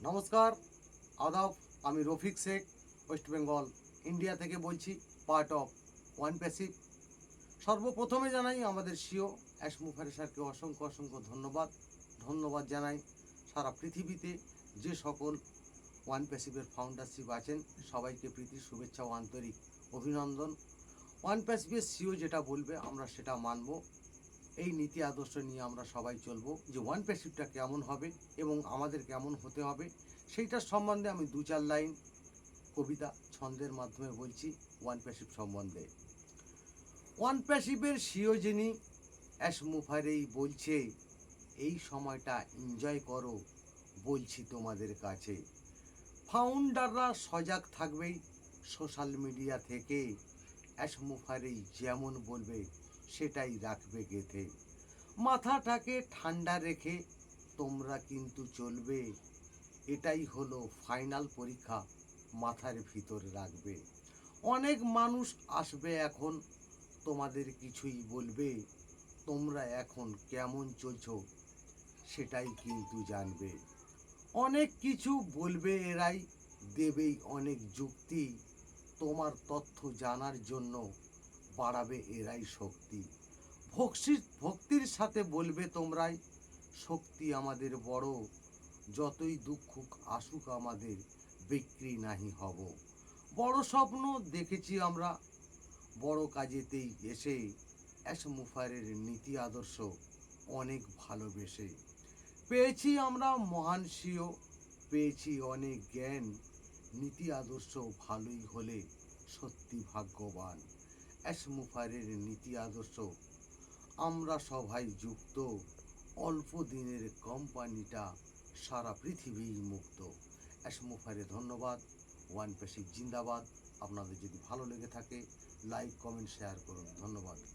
নমস্কার, আদাব। আমি রফিক শেখ, ওয়েস্ট বেঙ্গল ইন্ডিয়া থেকে বলছি, পার্ট অফ ওয়ান প্যাসিভ। সর্বপ্রথমে জানাই আমাদের সিও অ্যাশ মুখার্জি স্যারকে অসংখ্য অসংখ্য ধন্যবাদ। ধন্যবাদ জানাই সারা পৃথিবীতে যে সকল ওয়ান প্যাসিভের ফাউন্ডারশিপ আছেন, সবাইকে প্রীতি শুভেচ্ছা ও আন্তরিক অভিনন্দন। ওয়ান প্যাসিভের সিও যেটা বলবে আমরা সেটা মানব। এই নীতি আদর্শ নিয়ে আমরা সবাই চলবো যে ওয়ান প্যাসিভটা কেমন হবে এবং আমাদের কেমন হতে হবে সেইটার সম্বন্ধে আমি দু চার লাইন কবিতা ছন্দের মাধ্যমে বলছি ওয়ান প্যাসিভ সম্বন্ধে। ওয়ান প্যাসিভের সিও যিনি অ্যাশ মুখার্জি বলছে, এই সময়টা এনজয় করো, বলছি তোমাদের কাছে। ফাউন্ডাররা সজাগ থাকবেই সোশ্যাল মিডিয়া থেকে, অ্যাশ মুখার্জি যেমন বলবে সেটাই রাখবে গেথে। মাথাটাকে ঠান্ডা রেখে তোমরা কিন্তু চলবে, এটাই হলো ফাইনাল পরীক্ষা, মাথার ভিতরে রাখবে। অনেক মানুষ আসবে এখন, তোমাদের কিছুই বলবে, তোমরা এখন কেমন চলছো সেটাই কিন্তু জানবে। অনেক কিছু বলবে এরাই, দেবেই অনেক যুক্তি, তোমার তথ্য জানার জন্য বাড়াবে এরাই শক্তি। ভক্তির সাথে বলবে তোমরাই, শক্তি আমাদের বড়, যতই দুঃখ আসুক আমাদের বিক্রি নাহি হব। বড় স্বপ্ন দেখেছি আমরা, বড় কাজেতেই এসে, অ্যাশ মুখার্জির নীতি আদর্শ অনেক ভালোবেসে। পেয়েছি আমরা মহান সিও, পেয়েছি অনেক জ্ঞান, নীতি আদর্শ ভালোই হলে সত্যি ভাগ্যবান। অ্যাশ মুখার্জির নীতি আদর্শ আমরা সবাই যুক্ত, অল্প দিনের কোম্পানিটা সারা পৃথিবী মুক্ত। অ্যাশ মুখার্জি ধন্যবাদ। ওয়ান প্যাসিভ জিন্দাবাদ। আপনাদের যদি ভালো লেগে থাকে লাইক কমেন্ট শেয়ার করুন। ধন্যবাদ।